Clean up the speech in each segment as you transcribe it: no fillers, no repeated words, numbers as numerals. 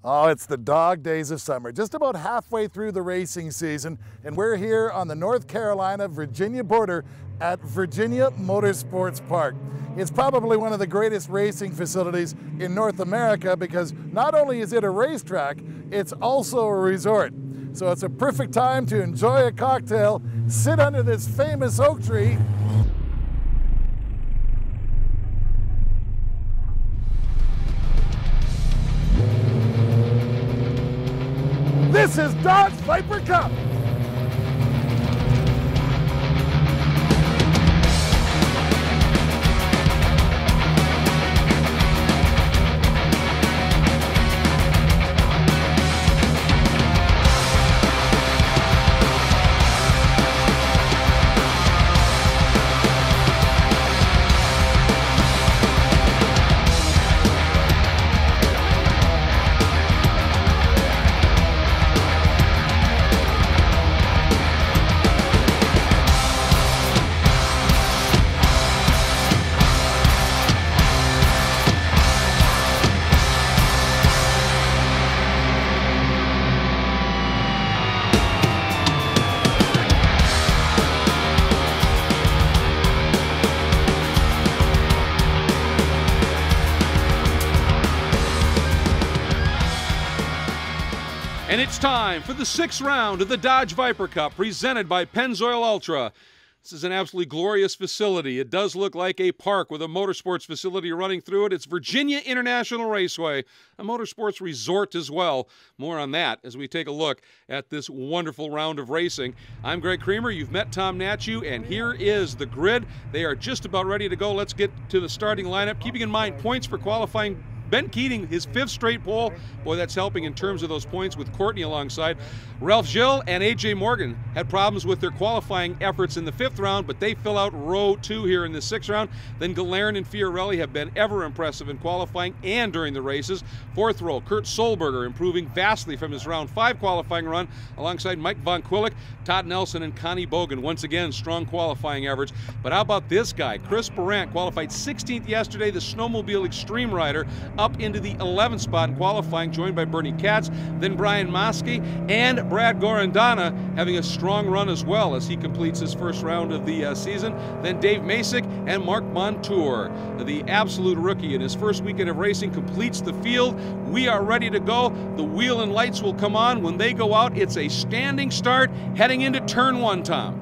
Oh, it's the dog days of summer, just about halfway through the racing season, and we're here on the North Carolina-Virginia border at Virginia Motorsports Park. It's probably one of the greatest racing facilities in North America because not only is it a racetrack, it's also a resort. So it's a perfect time to enjoy a cocktail, sit under this famous oak tree, This is Dodge Viper Cup. And it's time for the sixth round of the Dodge Viper Cup, presented by Pennzoil Ultra. This is an absolutely glorious facility. It does look like a park with a motorsports facility running through it. It's Virginia International Raceway, a motorsports resort as well. More on that as we take a look at this wonderful round of racing. I'm Greg Creamer. You've met Tom Natchew, and here is the grid. They are just about ready to go. Let's get to the starting lineup. Keeping in mind points for qualifying. Ben Keating, his fifth straight pole. Boy, that's helping in terms of those points with Courtney alongside. Ralph Gilles and A.J. Morgan had problems with their qualifying efforts in the fifth round, but they fill out row two here in the sixth round. Then Galern and Fiorelli have been ever impressive in qualifying and during the races. Fourth row, Kurt Solberger improving vastly from his round 5 qualifying run alongside Mike Von Quillick, Todd Nelson, and Connie Bogan. Once again, strong qualifying average. But how about this guy? Chris Barant qualified 16th yesterday, the snowmobile extreme rider, up into the 11th spot in qualifying, joined by Bernie Katz, then Brian Moskey, and Brad Gorandana having a strong run as well as he completes his first round of the season. Then Dave Masick and Mark Montour, the absolute rookie in his first weekend of racing, completes the field. We are ready to go. The wheel and lights will come on. When they go out, it's a standing start heading into turn 1, Tom.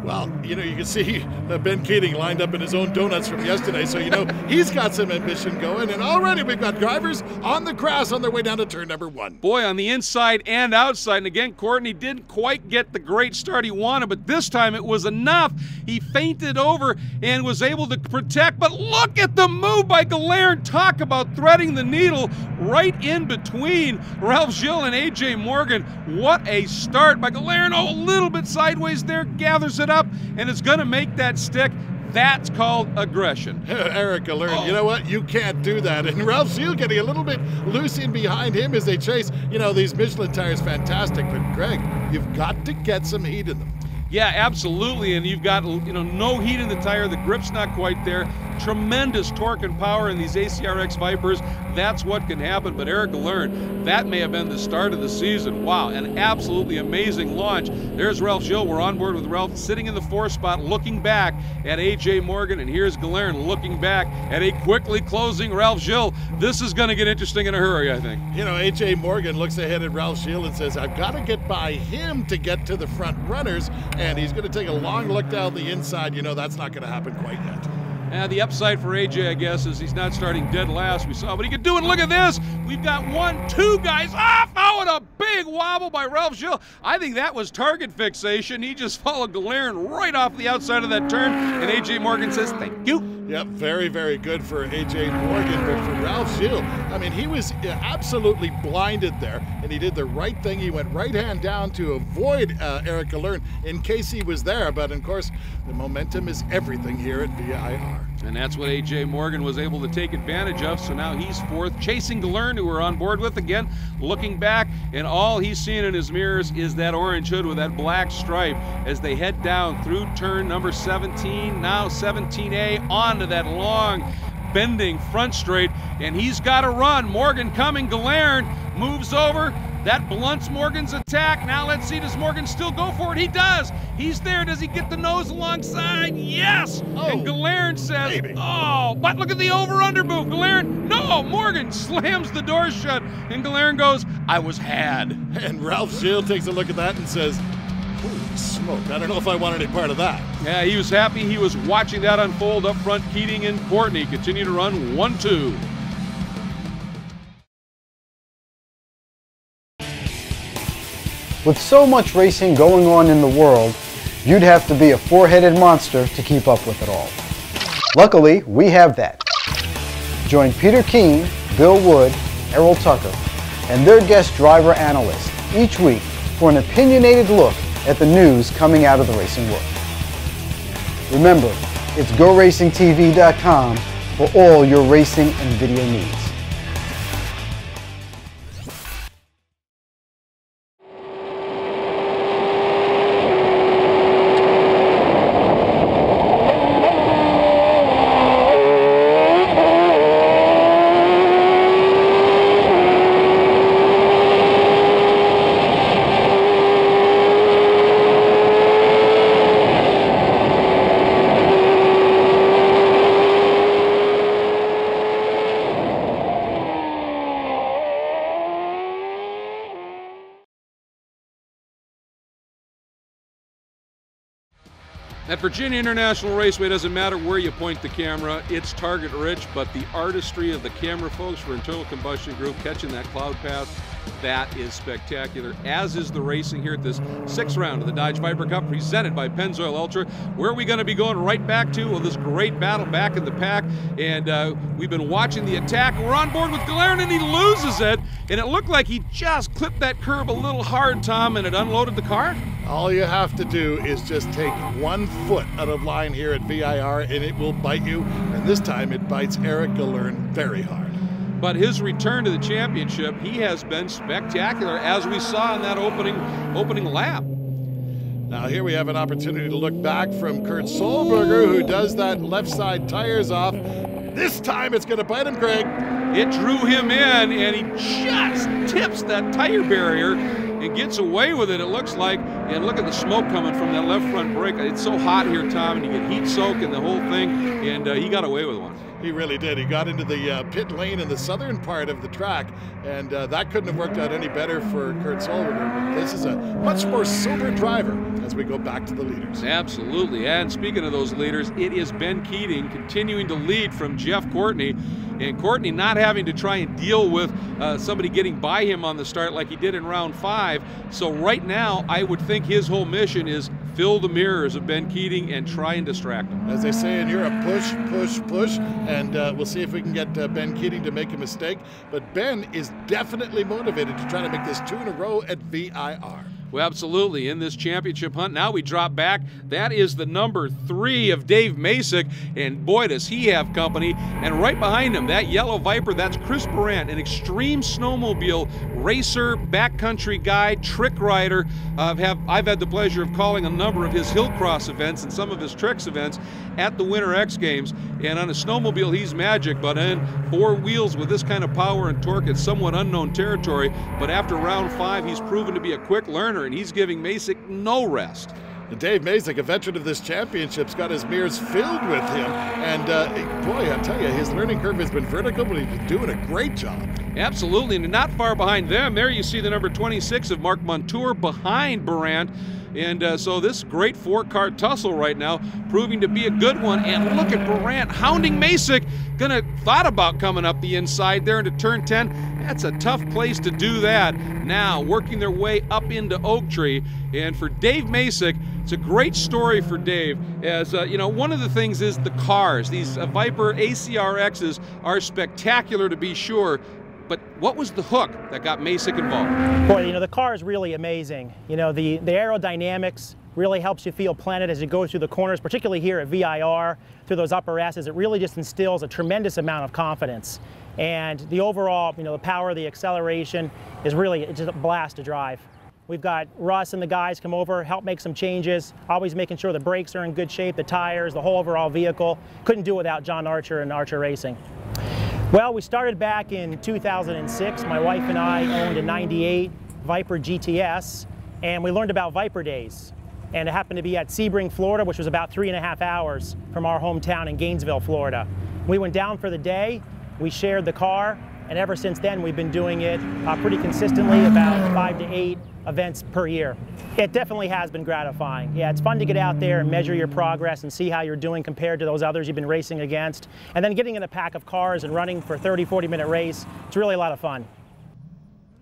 Well, you know, you can see Ben Keating lined up in his own donuts from yesterday, so you know he's got some ambition going, and already we've got drivers on the grass on their way down to turn number 1. Boy, on the inside and outside, and again, Courtney didn't quite get the great start he wanted, but this time it was enough. He feinted over and was able to protect, but look at the move by Galern. Talk about threading the needle right in between Ralph Gilles and A.J. Morgan. What a start by Galern. Oh, a little bit sideways there, gathers it up, and it's going to make that stick. That's called aggression. Eric Galern, You know what? You can't do that. And Ralph Gilles getting a little bit loose in behind him as they chase. You know, these Michelin tires, fantastic, but Greg, you've got to get some heat in them. Yeah, absolutely, and you've got, you know, no heat in the tire. The grip's not quite there. Tremendous torque and power in these ACRX Vipers. That's what can happen. But Eric Galern, that may have been the start of the season. Wow, an absolutely amazing launch. There's Ralph Gilles. We're on board with Ralph sitting in the 4th spot, looking back at A.J. Morgan, and here's Galern looking back at a quickly closing Ralph Gilles. This is going to get interesting in a hurry, I think. You know, A.J. Morgan looks ahead at Ralph Gilles and says, I've got to get by him to get to the front runners, and he's going to take a long look down the inside. You know, that's not going to happen quite yet. The upside for AJ, I guess, is he's not starting dead last. We saw what he could do, and look at this. We've got 1, 2 guys off. Oh, and a big wobble by Ralph Gilles. I think that was target fixation. He just followed Galern right off the outside of that turn, and AJ Morgan says, thank you. Yep, very, very good for A.J. Morgan, but for Ralph Gilles, I mean, he was absolutely blinded there, and he did the right thing. He went right hand down to avoid Eric Galern in case he was there, but of course, the momentum is everything here at VIR. And that's what A.J. Morgan was able to take advantage of, so now he's 4th, chasing Galern, who we're on board with again, looking back, and all he's seeing in his mirrors is that orange hood with that black stripe as they head down through turn number 17, now 17A, onto that long bending front straight, and he's got to run. Morgan coming, Galern moves over. That blunts Morgan's attack. Now let's see, does Morgan still go for it? He does. He's there. Does he get the nose alongside? Yes. Oh, and Galern says, baby. oh, but look at the over-under move. Galern, no, Morgan slams the door shut, and Galern goes, I was had. And Ralph Gilles takes a look at that and says, holy smoke, I don't know if I want any part of that. Yeah, he was happy. He was watching that unfold up front. Keating and Courtney continue to run 1-2. With so much racing going on in the world, you'd have to be a four-headed monster to keep up with it all. Luckily, we have that. Join Peter Keene, Bill Wood, Errol Tucker, and their guest driver analyst each week for an opinionated look at the news coming out of the racing world. Remember, it's GoRacingTV.com for all your racing and video needs. At Virginia International Raceway, doesn't matter where you point the camera, it's target rich, but the artistry of the camera folks for Internal Combustion Group catching that cloud path, that is spectacular, as is the racing here at this 6th round of the Dodge Viper Cup presented by Pennzoil Ultra. Where are we going to be going right back to? Well, this great battle back in the pack, and we've been watching the attack. We're on board with Galern, and he loses it, and it looked like he just clipped that curb a little hard, Tom, and it unloaded the car? All you have to do is just take 1 foot out of line here at VIR and it will bite you. And this time it bites Eric Galern very hard. But his return to the championship, he has been spectacular, as we saw in that opening lap. Now here we have an opportunity to look back from Kurt Solberger, who does that left side tires off. This time it's going to bite him, Greg. It drew him in, and he just tips that tire barrier and gets away with it, it looks like. And look at the smoke coming from that left front brake. It's so hot here, Tom, and you get heat soak and the whole thing, and he got away with one. He really did. He got into the pit lane in the southern part of the track, and that couldn't have worked out any better for Kurt Solberger. But this is a much more sober driver as we go back to the leaders. Absolutely, and speaking of those leaders, it is Ben Keating continuing to lead from Jeff Courtney, and Courtney not having to try and deal with somebody getting by him on the start like he did in round 5. So right now, I would think his whole mission is fill the mirrors of Ben Keating and try and distract him. As they say in Europe, push, push, push, and we'll see if we can get Ben Keating to make a mistake. But Ben is definitely motivated to try to make this 2 in a row at VIR. Well, absolutely, in this championship hunt. Now we drop back. That is the number 3 of Dave Masick, and boy, does he have company. And right behind him, that yellow Viper, that's Chris Brandt, an extreme snowmobile racer, backcountry guy, trick rider. I've had the pleasure of calling a number of his hill cross events and some of his tricks events at the Winter X Games. And on a snowmobile, he's magic, but in 4 wheels with this kind of power and torque, it's somewhat unknown territory. But after round 5, he's proven to be a quick learner, and he's giving Masick no rest. And Dave Masick, a veteran of this championship's got his mirrors filled with him. And boy, I tell you, his learning curve has been vertical, but he's been doing a great job. Absolutely, and not far behind them, there you see the number 26 of Mark Montour behind Brandt. And so this great 4-car tussle right now proving to be a good one. And look at Brandt hounding Masick. Thought about coming up the inside there into turn 10. That's a tough place to do that. Now working their way up into Oak Tree. And for Dave Masick, it's a great story for Dave. As you know, one of the things is the cars. These Viper ACRXs are spectacular to be sure. But what was the hook that got Masick involved? Boy, you know, the car is really amazing. You know, the aerodynamics really helps you feel planted as you go through the corners, particularly here at VIR, through those upper S's. It really just instills a tremendous amount of confidence. And the overall, you know, the power, the acceleration is really, it's just a blast to drive. We've got Russ and the guys come over, help make some changes, always making sure the brakes are in good shape, the tires, the whole overall vehicle. Couldn't do it without John Archer and Archer Racing. Well, we started back in 2006. My wife and I owned a '98 Viper GTS, and we learned about Viper Days. And it happened to be at Sebring, Florida, which was about 3.5 hours from our hometown in Gainesville, Florida. We went down for the day, we shared the car, and ever since then we've been doing it pretty consistently, about 5 to 8 events per year. It definitely has been gratifying. Yeah, it's fun to get out there and measure your progress and see how you're doing compared to those others you've been racing against. And then getting in a pack of cars and running for a 30, 40-minute race, it's really a lot of fun.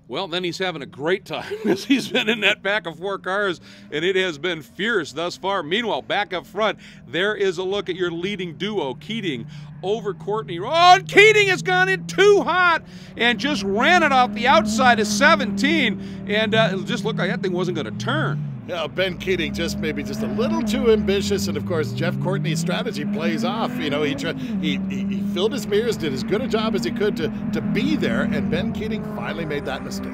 Well, then he's having a great time because he's been in that pack of 4 cars, and it has been fierce thus far. Meanwhile, back up front, there is a look at your leading duo, Keating over Courtney. Oh, and Keating has gone in too hot and just ran it off the outside of 17, and it just looked like that thing wasn't going to turn. Yeah, Ben Keating just maybe just a little too ambitious, and of course Jeff Courtney's strategy plays off. You know, he filled his mirrors, did as good a job as he could to be there, and Ben Keating finally made that mistake.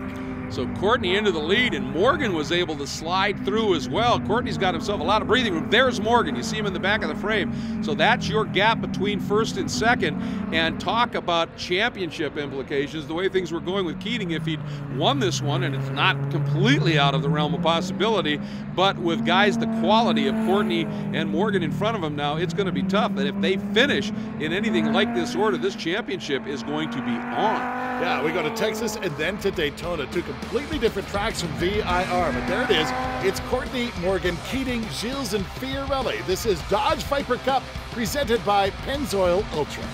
So Courtney into the lead, and Morgan was able to slide through as well. Courtney's got himself a lot of breathing room. There's Morgan. You see him in the back of the frame. So that's your gap between first and second. And talk about championship implications. The way things were going with Keating, if he'd won this one, and it's not completely out of the realm of possibility, but with guys the quality of Courtney and Morgan in front of him now, it's going to be tough. And if they finish in anything like this order, this championship is going to be on. Yeah, we go to Texas and then to Daytona, two completely different tracks from VIR. But there it is. It's Courtney, Morgan, Keating, Gilles, and Fiorelli. This is Dodge Viper Cup presented by Pennzoil Ultra.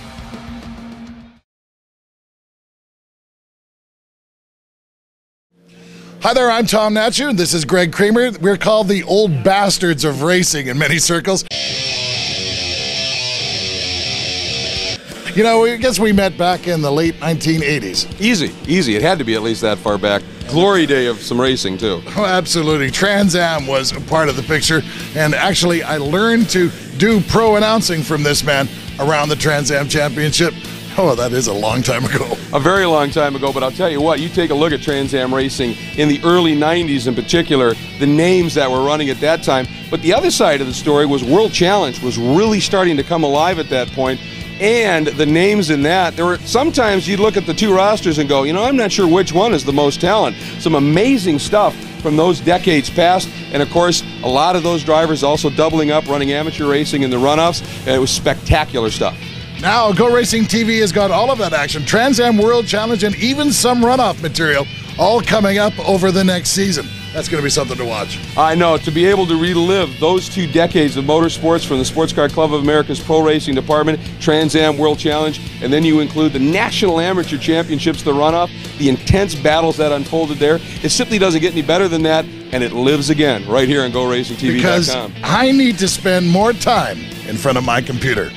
Hi there, I'm Tom Natchu, and this is Greg Kramer. We're called the old bastards of racing in many circles. You know, I guess we met back in the late 1980s. Easy. It had to be at least that far back. Glory day of some racing, too. Oh, absolutely. Trans Am was a part of the picture, and actually I learned to do pro announcing from this man around the Trans Am Championship. Oh, that is a long time ago. A very long time ago, but I'll tell you what, you take a look at Trans Am racing in the early 90s in particular, the names that were running at that time. But the other side of the story was World Challenge was really starting to come alive at that point. And the names in that, there were sometimes you'd look at the two rosters and go, you know, I'm not sure which one is the most talent. Some amazing stuff from those decades past, and of course, a lot of those drivers also doubling up, running amateur racing in the runoffs, and it was spectacular stuff. Now, GoRacingTV has got all of that action, Trans Am World Challenge, and even some runoff material, all coming up over the next season. That's going to be something to watch. I know, to be able to relive those 2 decades of motorsports from the Sports Car Club of America's Pro Racing Department, Trans Am World Challenge, and then you include the National Amateur Championships, the runoff, the intense battles that unfolded there. It simply doesn't get any better than that, and it lives again right here on GoRacingTV.com. Because I need to spend more time in front of my computer.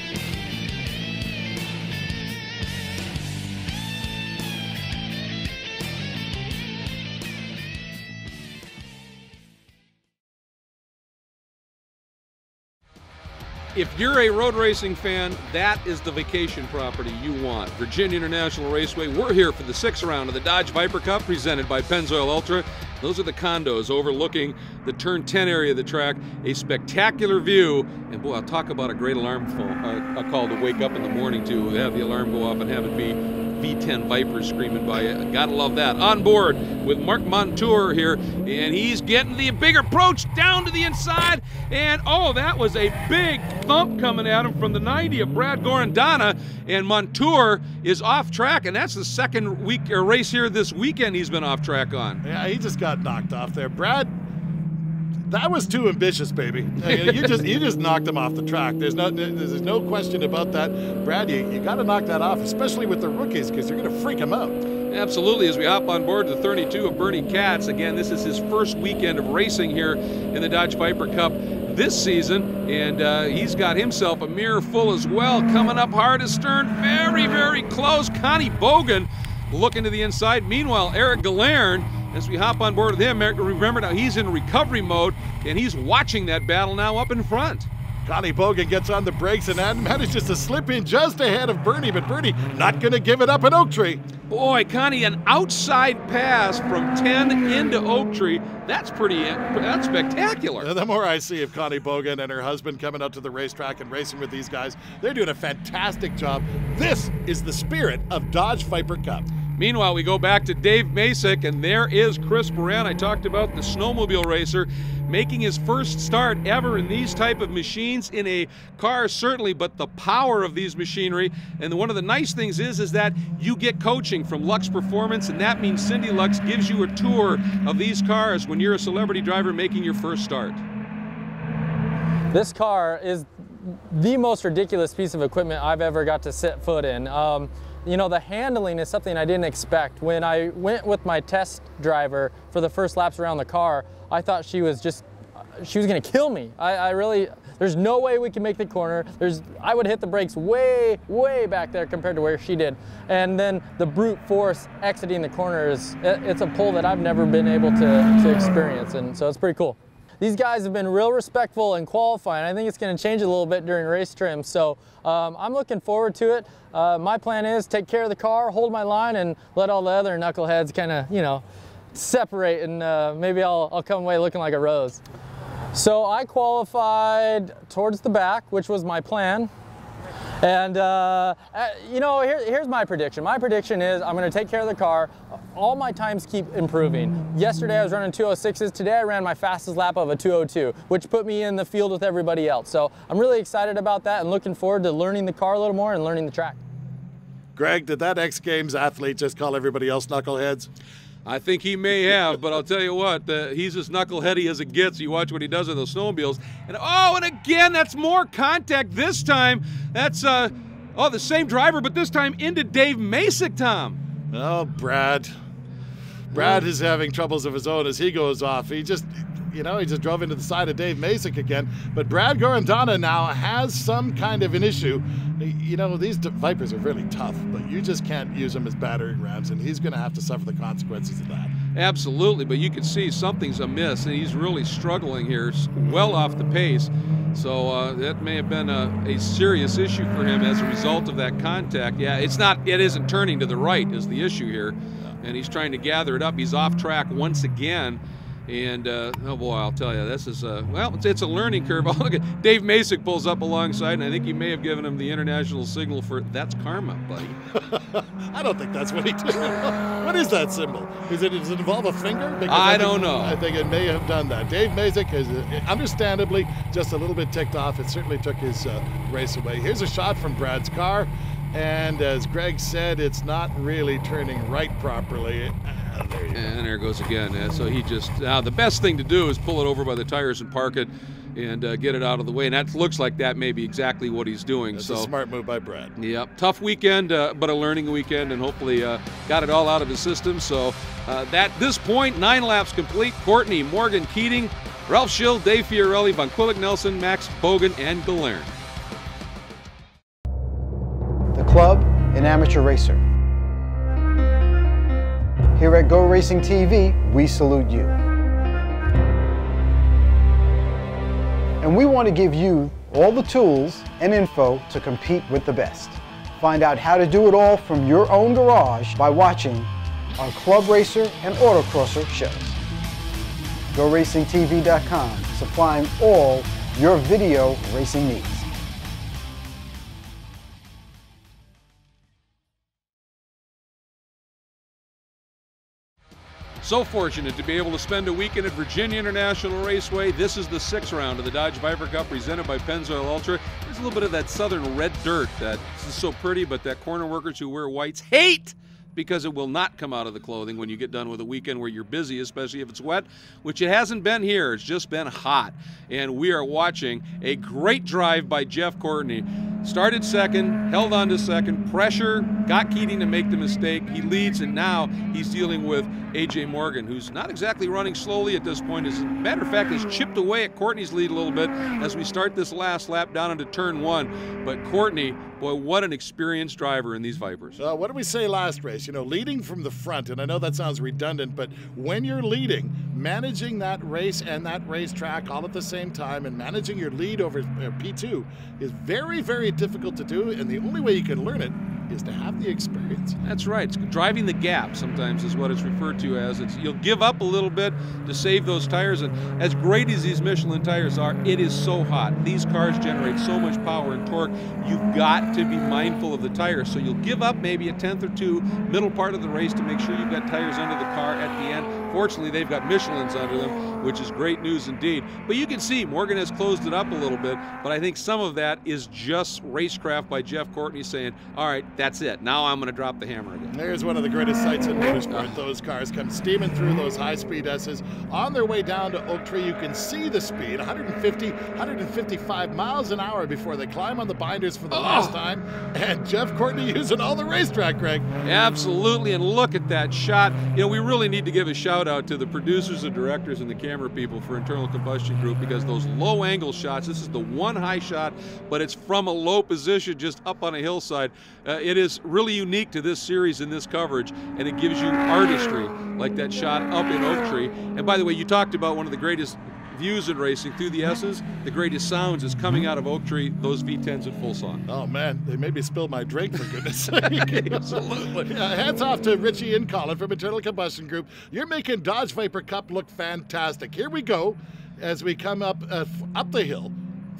If you're a road racing fan, that is the vacation property you want. Virginia International Raceway. We're here for the 6th round of the Dodge Viper Cup presented by Pennzoil Ultra. Those are the condos overlooking the turn 10 area of the track. A spectacular view. And boy, I'll talk about a great alarm call to wake up in the morning to have the alarm go off and have it be V10 Vipers screaming by you. Gotta love that. On board with Mark Montour here, and he's getting the big approach down to the inside, and oh, that was a big thump coming at him from the 90 of Brad Gorandana, and Montour is off track, and that's the second race here this weekend he's been off track on. Yeah, he just got knocked off there. Brad, that was too ambitious, baby. You just knocked him off the track. There's no question about that. Brad, you got to knock that off, especially with the rookies, because you're going to freak them out. Absolutely. As we hop on board the 32 of Bernie Katz, again, this is his first weekend of racing here in the Dodge Viper Cup this season, and he's got himself a mirror full as well. Coming up hard astern, very, very close. Connie Bogan looking to the inside. Meanwhile, Eric Galern, as we hop on board with him, remember now he's in recovery mode, and he's watching that battle now up in front. Connie Bogan gets on the brakes and manages to slip in just ahead of Bernie, but Bernie not going to give it up at Oak Tree. Boy, Connie, an outside pass from 10 into Oak Tree. That's spectacular. The more I see of Connie Bogan and her husband coming out to the racetrack and racing with these guys, they're doing a fantastic job. This is the spirit of Dodge Viper Cup. Meanwhile, we go back to Dave Masick, and there is Chris Moran. I talked about the snowmobile racer making his first start ever in these type of machines, in a car certainly, but the power of these machinery. And one of the nice things is that you get coaching from Lux Performance, and that means Cindy Lux gives you a tour of these cars when you're a celebrity driver making your first start. This car is the most ridiculous piece of equipment I've ever got to set foot in. You know, the handling is something I didn't expect. When I went with my test driver for the first laps around the car, I thought she was gonna kill me. There's no way we can make the corner. I would hit the brakes way, way back there compared to where she did. And then the brute force exiting the corner it's a pull that I've never been able to experience, and so it's pretty cool. These guys have been real respectful in qualifying. I think it's going to change a little bit during race trim, so I'm looking forward to it. My plan is take care of the car, hold my line, and let all the other knuckleheads kind of, you know, separate, and maybe I'll come away looking like a rose. So I qualified towards the back, which was my plan. And, you know, here's my prediction. My prediction is I'm going to take care of the car. All my times keep improving. Yesterday I was running 206s. Today I ran my fastest lap of a 202, which put me in the field with everybody else. So I'm really excited about that and looking forward to learning the car a little more and learning the track. Greg, did that X Games athlete just call everybody else knuckleheads? I think he may have, but I'll tell you what, he's as knuckleheady as it gets. You watch what he does with those snowmobiles. And oh, and again, that's more contact this time. That's, the same driver, but this time into Dave Masick, Tom. Oh, Brad. Brad is having troubles of his own as he goes off. He just drove into the side of Dave Masick again. But Brad Gorandana now has some kind of an issue. You know, these Vipers are really tough, but you just can't use them as battering rams, and he's going to have to suffer the consequences of that. Absolutely, but you can see something's amiss, and he's really struggling here, well off the pace. So that may have been a serious issue for him as a result of that contact. Yeah, it isn't turning to the right is the issue here, and he's trying to gather it up. He's off track once again. And, oh boy, I'll tell you, this is, well, it's a learning curve. Look at Dave Masick pulls up alongside, and I think he may have given him the international signal for, that's karma, buddy. I don't think that's what he did. What is that symbol? Does it involve a finger? Because I don't know. I think it may have done that. Dave Masick is understandably just a little bit ticked off. It certainly took his race away. Here's a shot from Brad's car. And as Greg said, it's not really turning right properly. And there it goes again. So he just, now the best thing to do is pull it over by the tires and park it and get it out of the way. And that looks like that may be exactly what he's doing. That's a smart move by Brad. Yep, tough weekend, but a learning weekend, and hopefully got it all out of his system. So at this point, 9 laps complete. Courtney, Morgan, Keating, Ralph Schill, Dave Fiorelli, Von Quillick, Nelson, Max Bogan, and Galern. The club, an amateur racer. Here at GoRacingTV, we salute you. And we want to give you all the tools and info to compete with the best. Find out how to do it all from your own garage by watching our Club Racer and Autocrosser shows. GoRacingTV.com, supplying all your video racing needs. So fortunate to be able to spend a weekend at Virginia International Raceway. This is the 6th round of the Dodge Viper Cup presented by Pennzoil Ultra. There's a little bit of that southern red dirt that is so pretty, but that corner workers who wear whites hate because it will not come out of the clothing when you get done with a weekend where you're busy, especially if it's wet, which it hasn't been here. It's just been hot. And we are watching a great drive by Jeff Courtney. Started second, held on to second, pressure, got Keating to make the mistake. He leads, and now he's dealing with A.J. Morgan, who's not exactly running slowly at this point. As a matter of fact, has chipped away at Courtney's lead a little bit as we start this last lap down into turn 1. But Courtney, boy, what an experienced driver in these Vipers. What did we say last race? You know, leading from the front, and I know that sounds redundant, but when you're leading, managing that race and that racetrack all at the same time, and managing your lead over P2 is very, very difficult to do, and the only way you can learn it is to have the experience. That's right. It's driving the gap sometimes is what it's referred to as. You'll give up a little bit to save those tires, and as great as these Michelin tires are, it is so hot. These cars generate so much power and torque. You've got to be mindful of the tires. So you'll give up maybe a tenth or two middle part of the race to make sure you've got tires under the car at the end. Fortunately, they've got Michelins under them, which is great news indeed. But you can see Morgan has closed it up a little bit, but I think some of that is just racecraft by Jeff Courtney saying, all right, that's it. Now I'm going to drop the hammer again. There's one of the greatest sights in motorsport. Those cars come steaming through those high-speed S's. On their way down to Oak Tree, you can see the speed, 150, 155 miles an hour before they climb on the binders for the last time. And Jeff Courtney using all the racetrack, Greg. Absolutely, and look at that shot. You know, we really need to give a shout out to the producers and directors and the camera people for Internal Combustion Group, because those low angle shots, this is the one high shot, but it's from a low position just up on a hillside. It is really unique to this series and this coverage, and it gives you artistry like that shot up in Oak Tree. And by the way, you talked about one of the greatest views in racing through the S's. The greatest sounds is coming out of Oak Tree, those V10s at full song. Oh man, they made me spill my drink, for goodness sake. Absolutely. Hats off to Richie and Colin from Internal Combustion Group. You're making Dodge Viper Cup look fantastic. Here we go as we come up the hill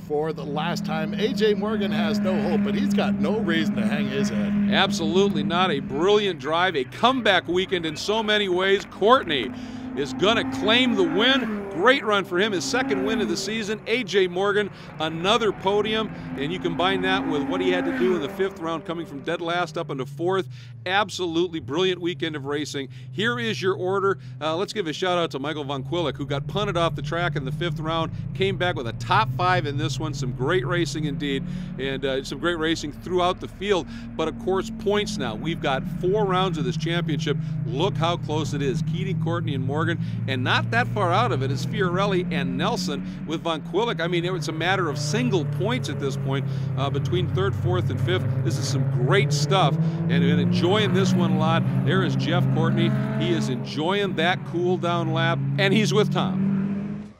for the last time. AJ Morgan has no hope, but he's got no reason to hang his head. Absolutely not. A brilliant drive, a comeback weekend in so many ways. Courtney is going to claim the win. Great run for him, his second win of the season. AJ Morgan, another podium, and you combine that with what he had to do in the fifth round, coming from dead last up into fourth. Absolutely brilliant weekend of racing. Here is your order. Let's give a shout out to Michael Von Quillick, who got punted off the track in the fifth round, came back with a top 5 in this one. Some great racing indeed, and some great racing throughout the field. But of course, points now. We've got 4 rounds of this championship. Look how close it is. Keating, Courtney, and Morgan, and not that far out of it is Fiorelli and Nelson with Von Quillick. I mean, it's a matter of single points at this point between third, fourth, and fifth. This is some great stuff, and enjoying this one a lot. There is Jeff Courtney. He is enjoying that cool down lap, and he's with Tom.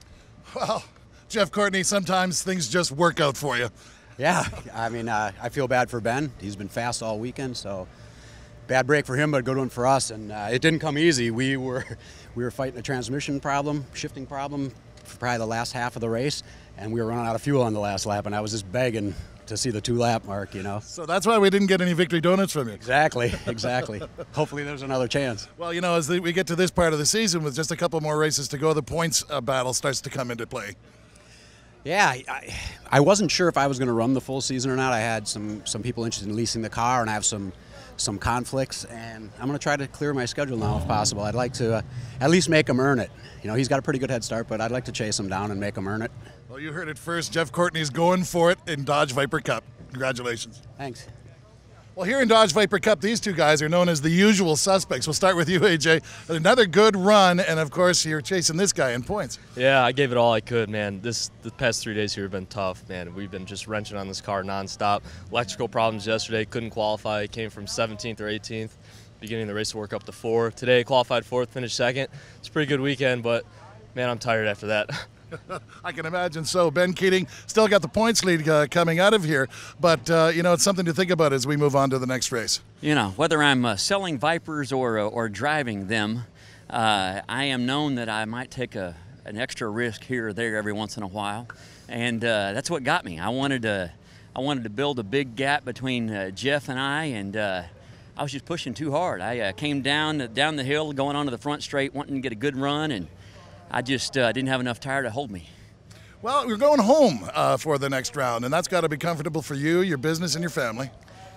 Well, Jeff Courtney, sometimes things just work out for you. Yeah, I mean, I feel bad for Ben. He's been fast all weekend, so bad break for him, but a good one for us. And it didn't come easy. We were fighting a transmission problem, shifting problem for probably the last half of the race, and we were running out of fuel on the last lap, and I was just begging to see the 2-lap mark, you know. So that's why we didn't get any victory donuts from you. Exactly, exactly. Hopefully there's another chance. Well, you know, as we get to this part of the season with just a couple more races to go, the points battle starts to come into play. Yeah, I wasn't sure if I was going to run the full season or not. I had some people interested in leasing the car, and I have some conflicts, and I'm going to try to clear my schedule now if possible. I'd like to at least make him earn it. You know, he's got a pretty good head start, but I'd like to chase him down and make him earn it. Well, you heard it first. Jeff Courtney's going for it in Dodge Viper Cup. Congratulations. Thanks. Well, here in Dodge Viper Cup, these two guys are known as the usual suspects. We'll start with you, AJ. Another good run, and of course, you're chasing this guy in points. Yeah, I gave it all I could, man. The past 3 days here have been tough, man. We've been just wrenching on this car nonstop. Electrical problems yesterday, couldn't qualify. Came from 17th or 18th, beginning of the race to work up to 4. Today, qualified 4th, finished 2nd. It's a pretty good weekend, but, man, I'm tired after that. I can imagine so. Ben Keating still got the points lead coming out of here, but you know, it's something to think about as we move on to the next race. You know, whether I'm selling Vipers or driving them, I am known that I might take an extra risk here or there every once in a while, and that's what got me. I wanted to build a big gap between Jeff and I, and I was just pushing too hard. I came down the hill, going onto the front straight, wanting to get a good run, and I just didn't have enough tire to hold me. Well, you're going home for the next round, and that's got to be comfortable for you, your business, and your family.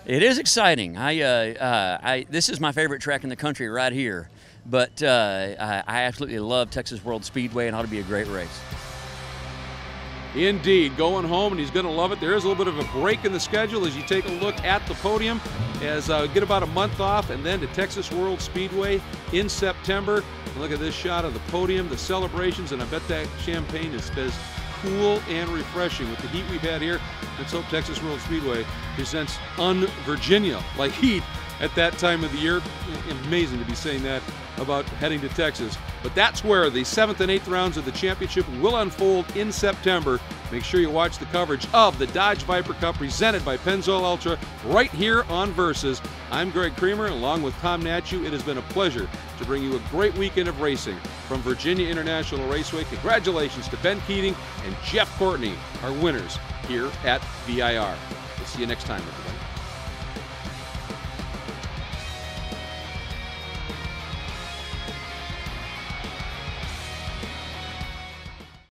It is exciting. This is my favorite track in the country right here, but I absolutely love Texas World Speedway, and it ought to be a great race. Indeed, going home, and he's going to love it. There is a little bit of a break in the schedule as you take a look at the podium, as get about a month off, and then to Texas World Speedway in September. And look at this shot of the podium, the celebrations, and I bet that champagne is as cool and refreshing with the heat we've had here. Let's hope Texas World Speedway presents Virginia like heat at that time of the year. Amazing to be saying that about heading to Texas. But that's where the 7th and 8th rounds of the championship will unfold in September. Make sure you watch the coverage of the Dodge Viper Cup presented by Pennzoil Ultra right here on Versus. I'm Greg Creamer, along with Tom Natchew. It has been a pleasure to bring you a great weekend of racing from Virginia International Raceway. Congratulations to Ben Keating and Jeff Courtney, our winners here at VIR. We'll see you next time, everybody.